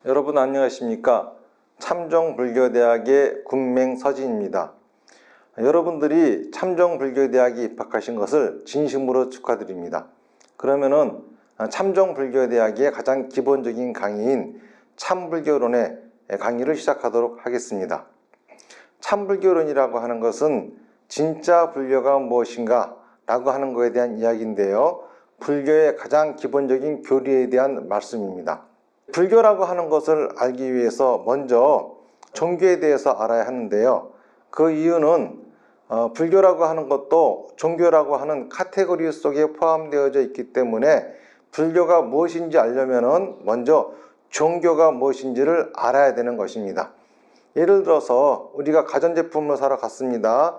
여러분 안녕하십니까? 참정불교대학의 군맹서진입니다. 여러분들이 참정불교대학에 입학하신 것을 진심으로 축하드립니다. 그러면은 참정불교대학의 가장 기본적인 강의인 참불교론의 강의를 시작하도록 하겠습니다. 참불교론이라고 하는 것은 진짜 불교가 무엇인가 라고 하는 것에 대한 이야기인데요. 불교의 가장 기본적인 교리에 대한 말씀입니다. 불교라고 하는 것을 알기 위해서 먼저 종교에 대해서 알아야 하는데요. 그 이유는 불교라고 하는 것도 종교라고 하는 카테고리 속에 포함되어져 있기 때문에 불교가 무엇인지 알려면 먼저 종교가 무엇인지를 알아야 되는 것입니다. 예를 들어서 우리가 가전제품을 사러 갔습니다.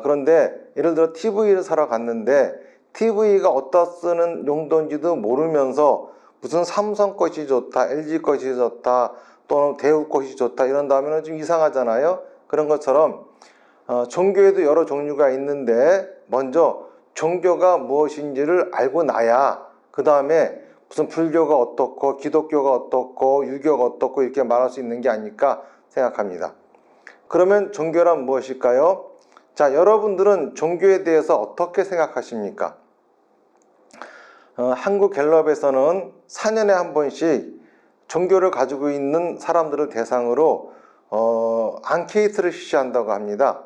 그런데 예를 들어 TV를 사러 갔는데 TV가 어디다 쓰는 용도인지도 모르면서 무슨 삼성 것이 좋다, LG 것이 좋다, 또는 대우 것이 좋다 이런다면 좀 이상하잖아요. 그런 것처럼 종교에도 여러 종류가 있는데 먼저 종교가 무엇인지를 알고 나야 그 다음에 무슨 불교가 어떻고 기독교가 어떻고 유교가 어떻고 이렇게 말할 수 있는 게 아닐까 생각합니다. 그러면 종교란 무엇일까요? 자, 여러분들은 종교에 대해서 어떻게 생각하십니까? 한국갤럽에서는 4년에 한 번씩 종교를 가지고 있는 사람들을 대상으로 앙케이트를 실시한다고 합니다.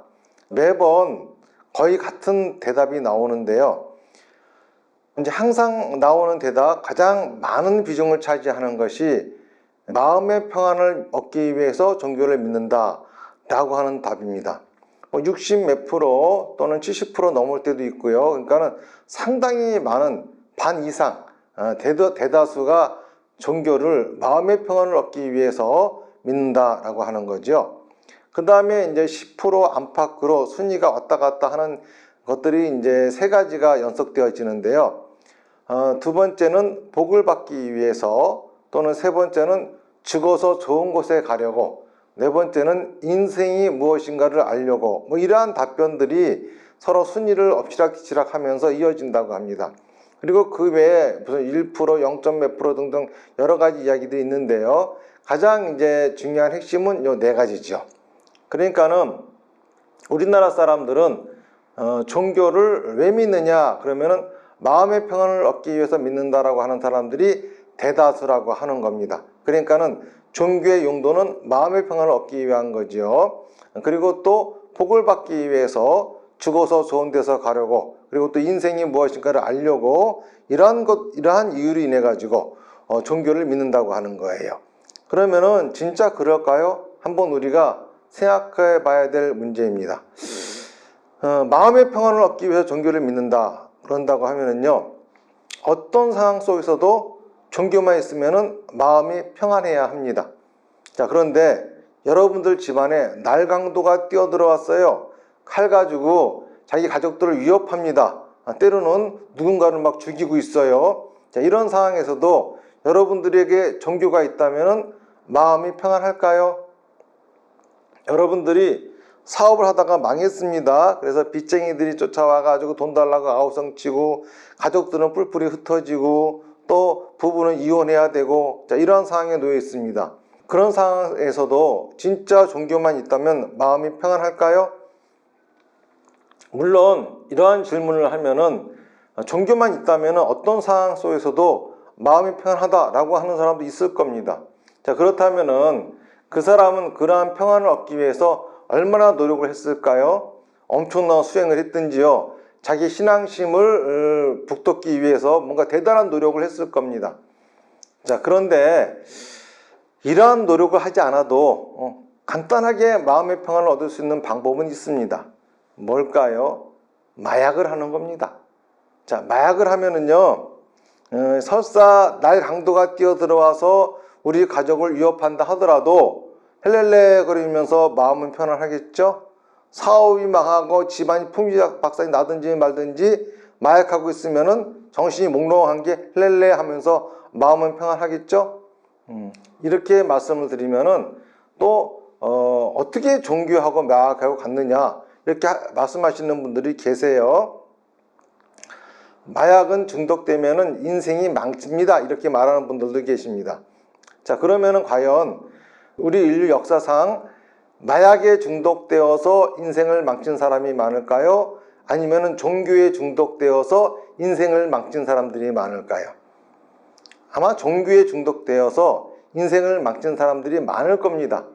매번 거의 같은 대답이 나오는데요. 이제 항상 나오는 대답, 가장 많은 비중을 차지하는 것이 마음의 평안을 얻기 위해서 종교를 믿는다 라고 하는 답입니다. 60 몇 프로 또는 70% 넘을 때도 있고요. 그러니까는 상당히 많은 반 이상 대다수가 종교를 마음의 평안을 얻기 위해서 믿는다라고 하는 거죠. 그 다음에 이제 10% 안팎으로 순위가 왔다 갔다 하는 것들이 이제 세 가지가 연속되어지는데요. 두 번째는 복을 받기 위해서, 또는 세 번째는 죽어서 좋은 곳에 가려고, 네 번째는 인생이 무엇인가를 알려고, 이러한 답변들이 서로 순위를 엎치락뒤치락 하면서 이어진다고 합니다. 그리고 그 외에 무슨 1%, 0. 몇 프로 등등 여러 가지 이야기도 있는데요. 가장 이제 중요한 핵심은 요 네 가지죠. 그러니까는 우리나라 사람들은 종교를 왜 믿느냐 그러면은 마음의 평안을 얻기 위해서 믿는다라고 하는 사람들이 대다수라고 하는 겁니다. 그러니까는 종교의 용도는 마음의 평안을 얻기 위한 거죠. 그리고 또 복을 받기 위해서 죽어서 좋은 데서 가려고, 그리고 또 인생이 무엇인가를 알려고, 이러한 이유로 인해 가지고 종교를 믿는다고 하는 거예요. 그러면은 진짜 그럴까요? 한번 우리가 생각해 봐야 될 문제입니다. 마음의 평안을 얻기 위해서 종교를 믿는다 그런다고 하면은요, 어떤 상황 속에서도 종교만 있으면은 마음이 평안해야 합니다. 자, 그런데 여러분들 집안에 날강도가 뛰어들어왔어요. 칼 가지고 자기 가족들을 위협합니다. 때로는 누군가를 막 죽이고 있어요. 자, 이런 상황에서도 여러분들에게 종교가 있다면 마음이 평안할까요? 여러분들이 사업을 하다가 망했습니다. 그래서 빚쟁이들이 쫓아와 가지고 돈 달라고 아우성치고, 가족들은 뿔뿔이 흩어지고, 또 부부는 이혼해야 되고, 자, 이런 상황에 놓여 있습니다. 그런 상황에서도 진짜 종교만 있다면 마음이 평안할까요? 물론 이러한 질문을 하면은 종교만 있다면 어떤 상황 속에서도 마음이 평안하다라고 하는 사람도 있을 겁니다. 자, 그렇다면은 그 사람은 그러한 평안을 얻기 위해서 얼마나 노력을 했을까요? 엄청난 수행을 했든지요, 자기 신앙심을 북돋기 위해서 뭔가 대단한 노력을 했을 겁니다. 자, 그런데 이러한 노력을 하지 않아도 간단하게 마음의 평안을 얻을 수 있는 방법은 있습니다. 뭘까요? 마약을 하는 겁니다. 자, 마약을 하면은요, 설사 날 강도가 뛰어들어와서 우리 가족을 위협한다 하더라도 헬렐레 거리면서 마음은 편안하겠죠? 사업이 망하고 집안이 풍비박산이 나든지 말든지 마약하고 있으면은 정신이 몽롱한 게 헬렐레 하면서 마음은 평안하겠죠? 이렇게 말씀을 드리면은 또 어떻게 종교하고 마약하고 같느냐 이렇게 말씀하시는 분들이 계세요. 마약은 중독되면은 인생이 망칩니다 이렇게 말하는 분들도 계십니다. 자, 그러면은 과연 우리 인류 역사상 마약에 중독되어서 인생을 망친 사람이 많을까요? 아니면은 종교에 중독되어서 인생을 망친 사람들이 많을까요? 아마 종교에 중독되어서 인생을 망친 사람들이 많을 겁니다.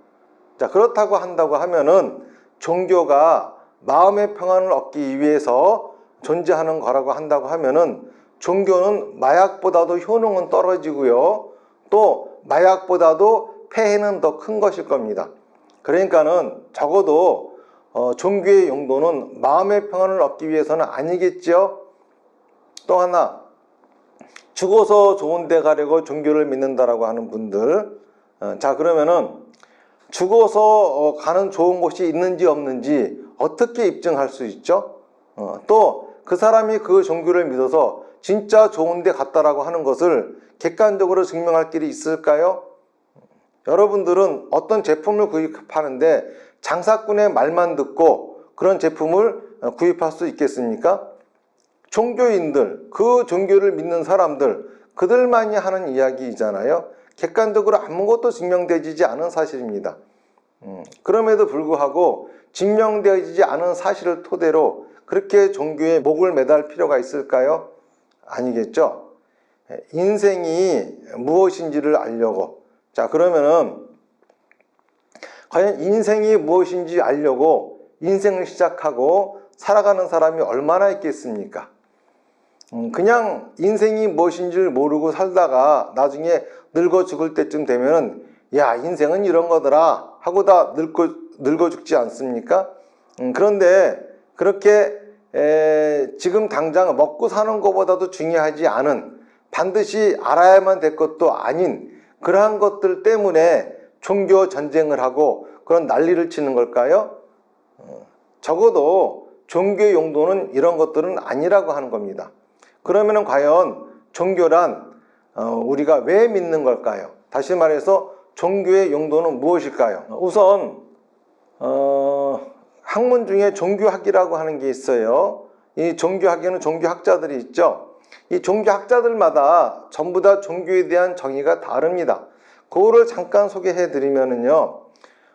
자, 그렇다고 한다고 하면은 종교가 마음의 평안을 얻기 위해서 존재하는 거라고 한다고 하면은 종교는 마약보다도 효능은 떨어지고요. 또 마약보다도 폐해는 더 큰 것일 겁니다. 그러니까는 적어도 종교의 용도는 마음의 평안을 얻기 위해서는 아니겠죠. 또 하나, 죽어서 좋은 데 가려고 종교를 믿는다라고 하는 분들, 자, 그러면은 죽어서 가는 좋은 곳이 있는지 없는지 어떻게 입증할 수 있죠? 또 그 사람이 그 종교를 믿어서 진짜 좋은 데 갔다라고 하는 것을 객관적으로 증명할 길이 있을까요? 여러분들은 어떤 제품을 구입하는데 장사꾼의 말만 듣고 그런 제품을 구입할 수 있겠습니까? 종교인들, 그 종교를 믿는 사람들, 그들만이 하는 이야기이잖아요. 객관적으로 아무것도 증명되지 않은 사실입니다. 그럼에도 불구하고 증명되어지지 않은 사실을 토대로 그렇게 종교에 목을 매달 필요가 있을까요? 아니겠죠. 인생이 무엇인지를 알려고. 자, 그러면은 과연 인생이 무엇인지 알려고 인생을 시작하고 살아가는 사람이 얼마나 있겠습니까? 그냥 인생이 무엇인지를 모르고 살다가 나중에 늙어 죽을 때쯤 되면은 야, 인생은 이런 거더라 하고 다 늙어 죽지 않습니까? 그런데 그렇게 지금 당장 먹고 사는 것보다도 중요하지 않은, 반드시 알아야만 될 것도 아닌 그러한 것들 때문에 종교 전쟁을 하고 그런 난리를 치는 걸까요? 적어도 종교의 용도는 이런 것들은 아니라고 하는 겁니다. 그러면은 과연 종교란 우리가 왜 믿는 걸까요? 다시 말해서 종교의 용도는 무엇일까요? 우선 학문 중에 종교학이라고 하는 게 있어요. 이 종교학에는 종교학자들이 있죠. 이 종교학자들마다 전부 다 종교에 대한 정의가 다릅니다. 그거를 잠깐 소개해 드리면은요.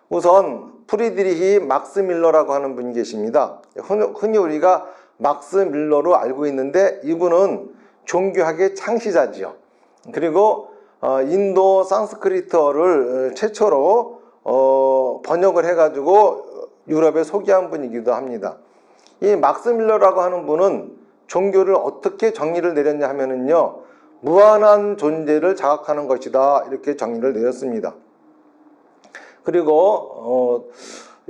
우선 프리드리히 막스 밀러라고 하는 분이 계십니다. 흔히 우리가 막스 밀러로 알고 있는데 이분은 종교학의 창시자지요. 그리고 인도 산스크리트어를 최초로 번역을 해가지고 유럽에 소개한 분이기도 합니다. 이 막스 밀러라고 하는 분은 종교를 어떻게 정의를 내렸냐 하면은요, 무한한 존재를 자각하는 것이다, 이렇게 정의를 내렸습니다. 그리고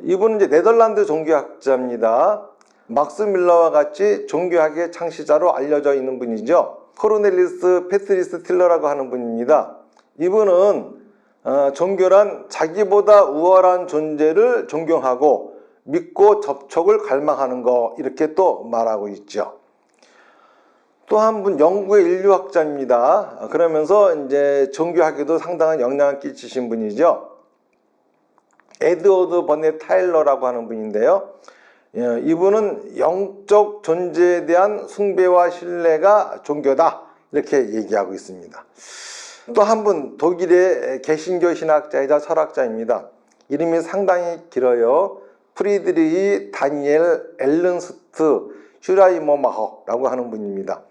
이분은 이제 네덜란드 종교학자입니다. 막스 밀러와 같이 종교학의 창시자로 알려져 있는 분이죠. 코르넬리우스 페트리스 틸러라고 하는 분입니다. 이분은 종교란 자기보다 우월한 존재를 존경하고 믿고 접촉을 갈망하는 거, 이렇게 또 말하고 있죠. 또 한 분 영국의 인류학자입니다. 그러면서 이제 종교학에도 상당한 영향을 끼치신 분이죠. 에드워드 버넷 타일러라고 하는 분인데요. 이분은 영적 존재에 대한 숭배와 신뢰가 종교다, 이렇게 얘기하고 있습니다. 또 한 분 독일의 개신교 신학자이자 철학자입니다. 이름이 상당히 길어요. 프리드리히 다니엘 엘른스트 슈라이머마허라고 하는 분입니다.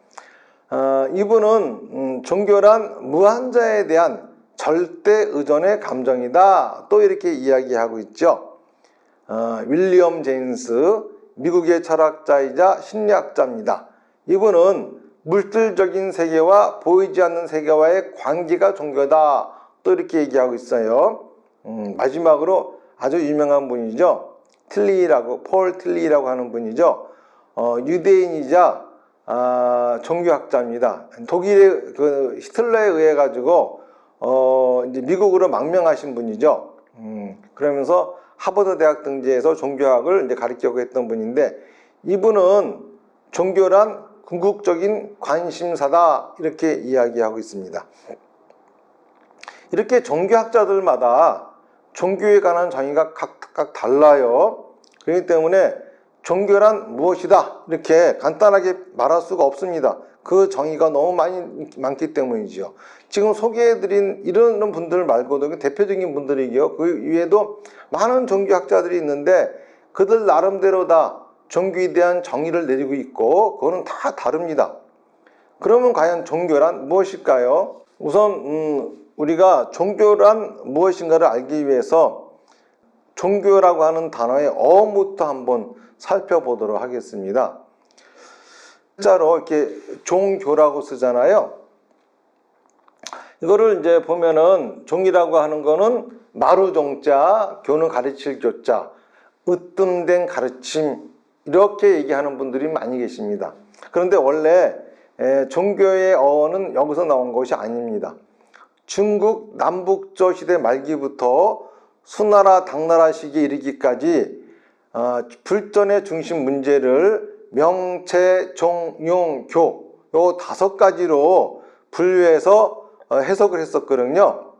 이분은 종교란 무한자에 대한 절대 의존의 감정이다, 또 이렇게 이야기하고 있죠. 윌리엄 제임스, 미국의 철학자이자 심리학자입니다. 이분은 물질적인 세계와 보이지 않는 세계와의 관계가 종교다, 또 이렇게 얘기하고 있어요. 마지막으로 아주 유명한 분이죠. 폴 틸리라고 하는 분이죠. 유대인이자 종교학자입니다. 독일의 그 히틀러에 의해 가지고 이제 미국으로 망명하신 분이죠. 그러면서 하버드 대학 등지에서 종교학을 이제 가르치려고 했던 분인데, 이분은 종교란 궁극적인 관심사다, 이렇게 이야기하고 있습니다. 이렇게 종교학자들마다 종교에 관한 정의가 각각 달라요. 그렇기 때문에 종교란 무엇이다 이렇게 간단하게 말할 수가 없습니다. 그 정의가 너무 많기 때문이죠. 지금 소개해드린 이런 분들 말고도 대표적인 분들이고요. 그 위에도 많은 종교학자들이 있는데 그들 나름대로 다 종교에 대한 정의를 내리고 있고 그거는 다 다릅니다. 그러면 과연 종교란 무엇일까요? 우선 우리가 종교란 무엇인가를 알기 위해서 종교라고 하는 단어의 어원부터 한번 살펴보도록 하겠습니다. 진짜로 이렇게 종교라고 쓰잖아요. 이거를 이제 보면은 종이라고 하는 거는 마루종자, 교는 가르칠 교자, 으뜸된 가르침 이렇게 얘기하는 분들이 많이 계십니다. 그런데 원래 종교의 어원은 여기서 나온 것이 아닙니다. 중국 남북조 시대 말기부터 수나라 당나라 시기에 이르기까지 불전의 중심 문제를 명체, 종, 용, 교 요 5가지로 분류해서 해석을 했었거든요.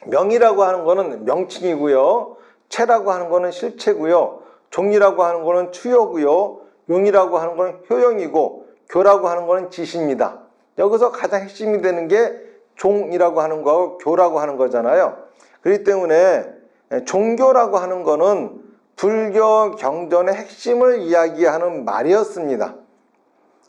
명이라고 하는 거는 명칭이고요. 체라고 하는 거는 실체고요. 종이라고 하는 거는 추여고요. 용이라고 하는 거는 효용이고 교라고 하는 거는 지시입니다. 여기서 가장 핵심이 되는 게 종이라고 하는 거하고 교라고 하는 거잖아요. 그렇기 때문에 종교라고 하는 거는 불교 경전의 핵심을 이야기하는 말이었습니다.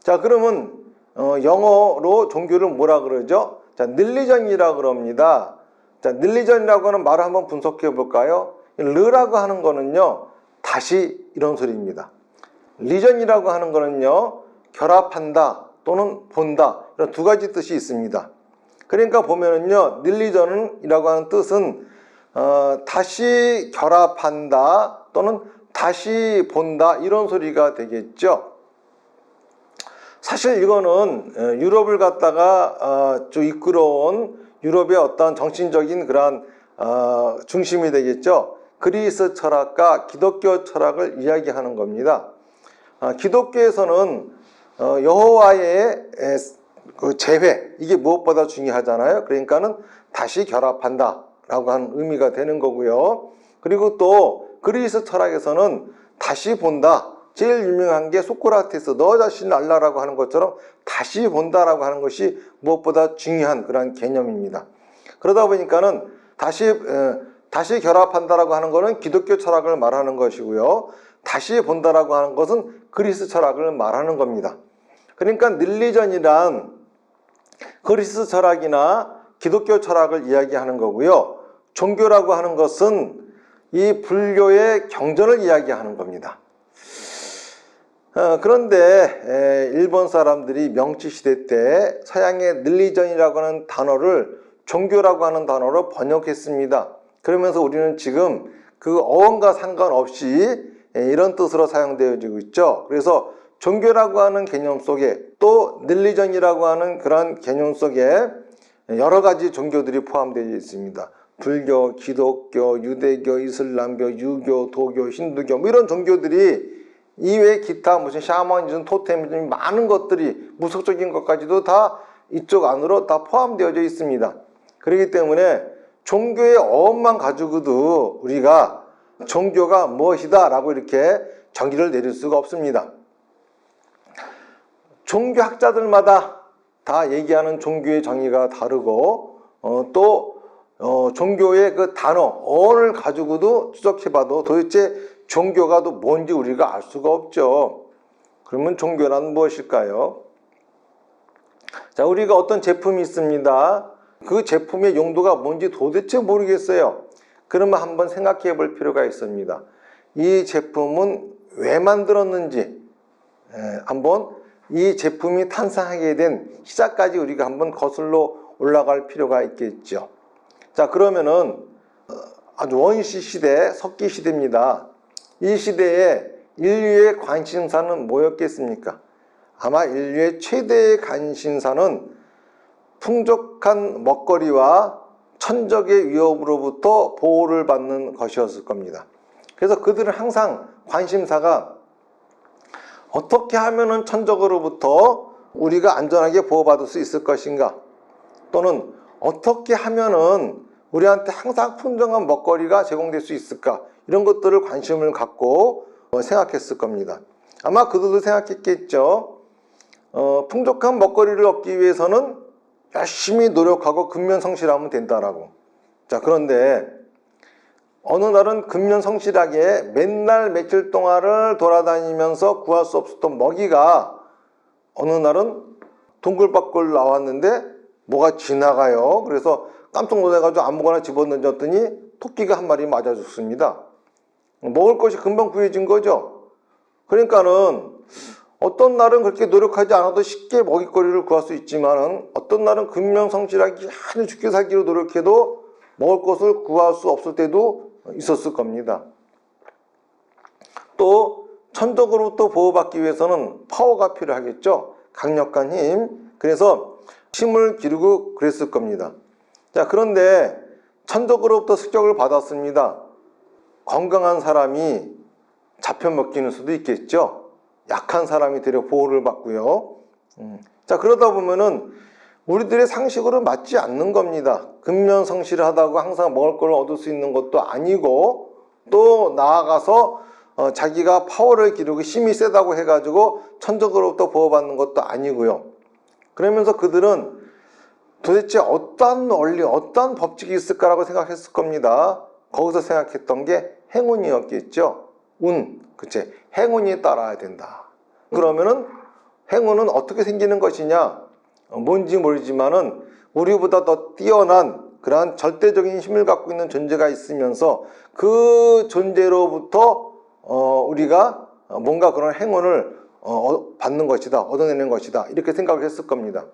자, 그러면 영어로 종교를 뭐라 그러죠? 자, 릴리전이라고 그럽니다. 자, 릴리전이라고 하는 말을 한번 분석해 볼까요? 르라고 하는 거는요, 다시 이런 소리입니다. 리전이라고 하는 거는요, 결합한다 또는 본다 이런 2가지 뜻이 있습니다. 그러니까 보면은요, 릴리전이라고 하는 뜻은 다시 결합한다 또는 다시 본다 이런 소리가 되겠죠. 사실 이거는 유럽을 갖다가 쭉 이끌어온 유럽의 어떤 정신적인 그러한 중심이 되겠죠. 그리스 철학과 기독교 철학을 이야기하는 겁니다. 기독교에서는 여호와의 그 재회 이게 무엇보다 중요하잖아요. 그러니까는 다시 결합한다 라고 하는 의미가 되는 거고요. 그리고 또 그리스 철학에서는 다시 본다. 제일 유명한 게 소크라테스 너 자신을 알라라고 하는 것처럼 다시 본다라고 하는 것이 무엇보다 중요한 그런 개념입니다. 그러다 보니까는 다시 결합한다라고 하는 것은 기독교 철학을 말하는 것이고요. 다시 본다라고 하는 것은 그리스 철학을 말하는 겁니다. 그러니까 릴리전이란 그리스 철학이나 기독교 철학을 이야기하는 거고요. 종교라고 하는 것은 이 불교의 경전을 이야기하는 겁니다. 그런데 일본 사람들이 명치시대 때 서양의 릴리전이라고 하는 단어를 종교라고 하는 단어로 번역했습니다. 그러면서 우리는 지금 그 어원과 상관없이 이런 뜻으로 사용되어지고 있죠. 그래서 종교라고 하는 개념 속에 또 릴리전이라고 하는 그런 개념 속에 여러 가지 종교들이 포함되어 있습니다. 불교, 기독교, 유대교, 이슬람교, 유교, 도교, 힌두교 뭐 이런 종교들이 이외에 기타 무슨 샤머니즘, 토테미즘 많은 것들이 무속적인 것까지도 다 이쪽 안으로 다 포함되어져 있습니다. 그렇기 때문에 종교의 어원만 가지고도 우리가 종교가 무엇이다 라고 이렇게 정의를 내릴 수가 없습니다. 종교학자들마다 다 얘기하는 종교의 정의가 다르고 또 종교의 그 단어, 어원을 가지고도 추적해봐도 도대체 종교가 또 뭔지 우리가 알 수가 없죠. 그러면 종교란 무엇일까요? 자, 우리가 어떤 제품이 있습니다. 그 제품의 용도가 뭔지 도대체 모르겠어요. 그러면 한번 생각해 볼 필요가 있습니다. 이 제품은 왜 만들었는지 한번 이 제품이 탄생하게 된 시작까지 우리가 한번 거슬러 올라갈 필요가 있겠죠. 자, 그러면은 아주 원시 시대, 석기 시대입니다. 이 시대에 인류의 관심사는 뭐였겠습니까? 아마 인류의 최대의 관심사는 풍족한 먹거리와 천적의 위협으로부터 보호를 받는 것이었을 겁니다. 그래서 그들은 항상 관심사가 어떻게 하면은 천적으로부터 우리가 안전하게 보호받을 수 있을 것인가, 또는 어떻게 하면은 우리한테 항상 풍성한 먹거리가 제공될 수 있을까, 이런 것들을 관심을 갖고 생각했을 겁니다. 아마 그들도 생각했겠죠. 풍족한 먹거리를 얻기 위해서는 열심히 노력하고 근면성실하면 된다라고. 자, 그런데 어느 날은 근면성실하게 맨날 며칠 동안을 돌아다니면서 구할 수 없었던 먹이가 어느 날은 동굴밖을 나왔는데 뭐가 지나가요. 그래서 깜짝 놀라가지고 아무거나 집어던졌더니 토끼가 한 마리 맞아 죽습니다. 먹을 것이 금방 구해진 거죠. 그러니까는 어떤 날은 그렇게 노력하지 않아도 쉽게 먹잇거리를 구할 수 있지만은 어떤 날은 근면성실하게 아주 죽게 살기로 노력해도 먹을 것을 구할 수 없을 때도 있었을 겁니다. 또 천적으로부터 보호받기 위해서는 파워가 필요하겠죠. 강력한 힘. 그래서 힘을 기르고 그랬을 겁니다. 자, 그런데 천적으로부터 습격을 받았습니다. 건강한 사람이 잡혀 먹히는 수도 있겠죠. 약한 사람이 되려 보호를 받고요. 자, 그러다 보면은 우리들의 상식으로 맞지 않는 겁니다. 근면성실하다고 항상 먹을 걸 얻을 수 있는 것도 아니고, 또 나아가서 자기가 파워를 기르고 힘이 세다고 해가지고 천적으로부터 보호받는 것도 아니고요. 그러면서 그들은 도대체 어떠한 원리, 어떠한 법칙이 있을까라고 생각했을 겁니다. 거기서 생각했던 게 행운이었겠죠. 운, 그치? 행운이 따라야 된다. 그러면은 행운은 어떻게 생기는 것이냐? 뭔지 모르지만은 우리보다 더 뛰어난 그러한 절대적인 힘을 갖고 있는 존재가 있으면서 그 존재로부터 우리가 뭔가 그런 행운을 받는 것이다, 얻어내는 것이다, 이렇게 생각을 했을 겁니다.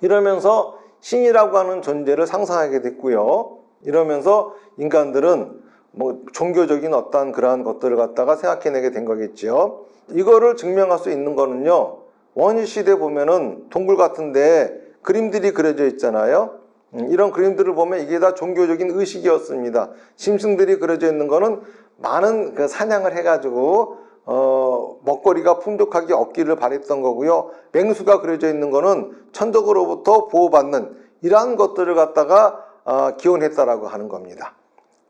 이러면서 신이라고 하는 존재를 상상하게 됐고요. 이러면서 인간들은 뭐 종교적인 어떠한 그러한 것들을 갖다가 생각해내게 된 거겠죠. 이거를 증명할 수 있는 거는요, 원시시대 보면은 동굴 같은데 그림들이 그려져 있잖아요. 이런 그림들을 보면 이게 다 종교적인 의식이었습니다. 짐승들이 그려져 있는 거는 많은 그 사냥을 해가지고 먹거리가 풍족하게 얻기를 바랬던 거고요. 맹수가 그려져 있는 거는 천적으로부터 보호받는 이러한 것들을 갖다가 기원했다라고 하는 겁니다.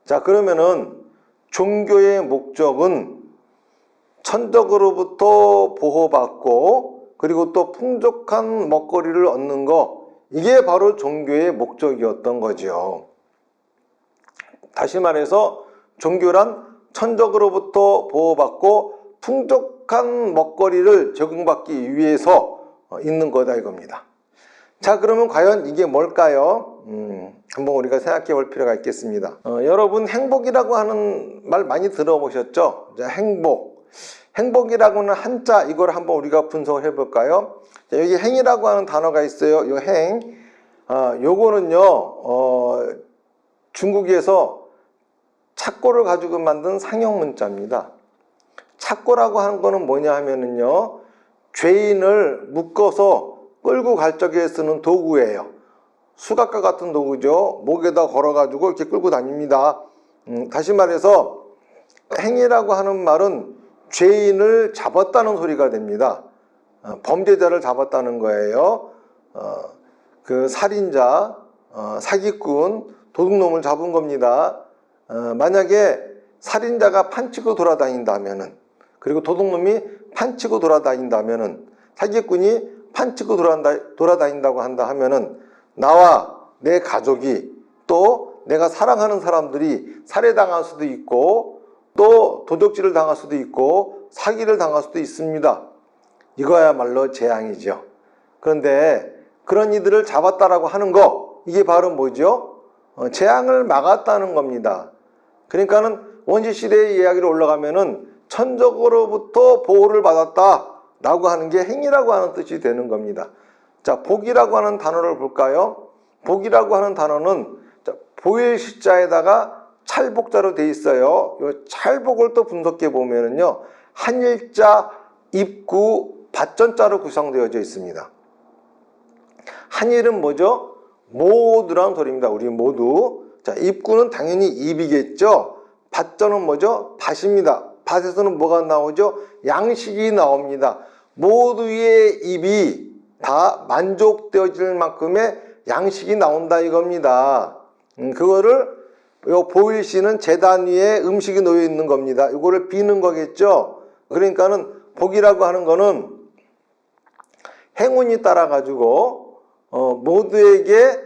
자, 그러면은 종교의 목적은 천적으로부터 보호받고 그리고 또 풍족한 먹거리를 얻는 거, 이게 바로 종교의 목적이었던 거죠. 다시 말해서 종교란 천적으로부터 보호받고 풍족한 먹거리를 제공받기 위해서 있는 거다 이겁니다. 자, 그러면 과연 이게 뭘까요? 한번 우리가 생각해 볼 필요가 있겠습니다. 여러분, 행복이라고 하는 말 많이 들어보셨죠? 자, 행복이라고는 한자, 이걸 한번 우리가 분석을 해볼까요? 자, 여기 행이라고 하는 단어가 있어요. 요 행. 요거는요, 중국에서 착고를 가지고 만든 상형 문자입니다. 착고라고 하는 거는 뭐냐 하면은요, 죄인을 묶어서 끌고 갈 적에 쓰는 도구예요. 수갑과 같은 도구죠. 목에다 걸어가지고 이렇게 끌고 다닙니다. 다시 말해서 행이라고 하는 말은 죄인을 잡았다는 소리가 됩니다. 범죄자를 잡았다는 거예요. 그 살인자, 사기꾼, 도둑놈을 잡은 겁니다. 만약에 살인자가 판치고 돌아다닌다면은, 그리고 도둑놈이 판치고 돌아다닌다면은, 사기꾼이 판치고 돌아다닌다고 한다 하면은 나와 내 가족이 또 내가 사랑하는 사람들이 살해당할 수도 있고 또 도적질을 당할 수도 있고 사기를 당할 수도 있습니다. 이거야말로 재앙이죠. 그런데 그런 이들을 잡았다라고 하는 거, 이게 바로 뭐죠? 재앙을 막았다는 겁니다. 그러니까는 원시시대의 이야기로 올라가면은 천적으로부터 보호를 받았다라고 하는 게 행이라고 하는 뜻이 되는 겁니다. 자, 복이라고 하는 단어를 볼까요? 복이라고 하는 단어는 보일 시자에다가 찰복자로 돼 있어요. 이 찰복을 또 분석해 보면은요, 한일자, 입구, 밭전자로 구성되어져 있습니다. 한일은 뭐죠? 모두라는 소리입니다. 우리 모두. 자, 입구는 당연히 입이겠죠. 밭전은 뭐죠? 밭입니다. 밭에서는 뭐가 나오죠? 양식이 나옵니다. 모두의 입이 다 만족되어질 만큼의 양식이 나온다 이겁니다. 그거를 요 보일시는 재단 위에 음식이 놓여 있는 겁니다. 이거를 비는 거겠죠. 그러니까는 복이라고 하는 거는 행운이 따라 가지고 모두에게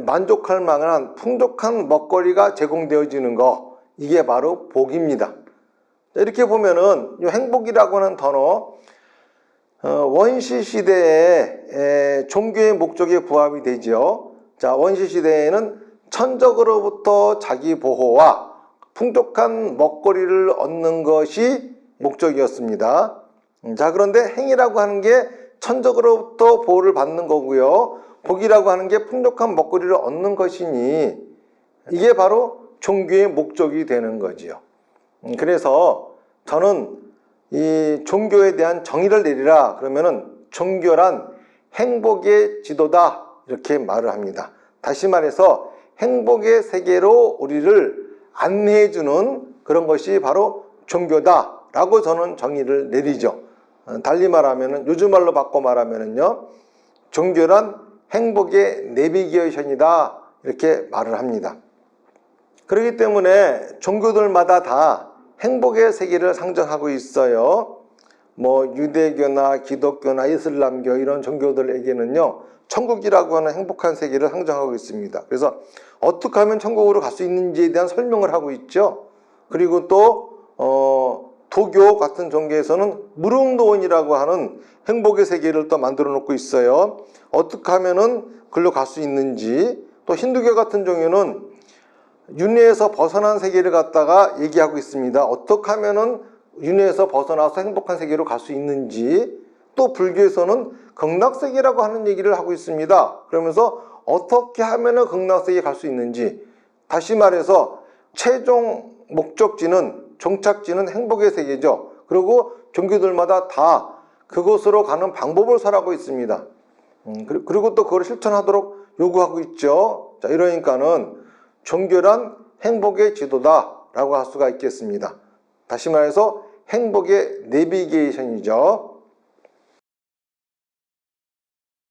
만족할 만한 풍족한 먹거리가 제공되어지는 거, 이게 바로 복입니다. 이렇게 보면은 이 행복이라고 하는 단어, 원시 시대에 종교의 목적에 부합이 되죠. 자, 원시 시대에는 천적으로부터 자기 보호와 풍족한 먹거리를 얻는 것이 목적이었습니다. 자, 그런데 행이라고 하는 게 천적으로부터 보호를 받는 거고요. 복이라고 하는 게 풍족한 먹거리를 얻는 것이니 이게 바로 종교의 목적이 되는 거지요. 그래서 저는 이 종교에 대한 정의를 내리라 그러면은 종교란 행복의 지도다 이렇게 말을 합니다. 다시 말해서 행복의 세계로 우리를 안내해 주는 그런 것이 바로 종교다라고 저는 정의를 내리죠. 달리 말하면은 요즘 말로 바꿔 말하면은요, 종교란 행복의 내비게이션이다 이렇게 말을 합니다. 그렇기 때문에 종교들마다 다 행복의 세계를 상정하고 있어요. 뭐 유대교나 기독교나 이슬람교 이런 종교들에게는요, 천국이라고 하는 행복한 세계를 상정하고 있습니다. 그래서 어떻게 하면 천국으로 갈 수 있는지에 대한 설명을 하고 있죠. 그리고 또 도교 같은 종교에서는 무릉도원이라고 하는 행복의 세계를 또 만들어 놓고 있어요. 어떻게 하면은 글로 갈 수 있는지, 또 힌두교 같은 종교는 윤회에서 벗어난 세계를 갖다가 얘기하고 있습니다. 어떻게 하면은 윤회에서 벗어나서 행복한 세계로 갈 수 있는지, 또 불교에서는 극락세계라고 하는 얘기를 하고 있습니다. 그러면서 어떻게 하면은 극락세계에 갈 수 있는지, 다시 말해서 최종 목적지는, 종착지는 행복의 세계죠. 그리고 종교들마다 다 그곳으로 가는 방법을 설하고 있습니다. 그리고 또 그걸 실천하도록 요구하고 있죠. 자, 이러니까는 종교란 행복의 지도다라고 할 수가 있겠습니다. 다시 말해서 행복의 내비게이션이죠.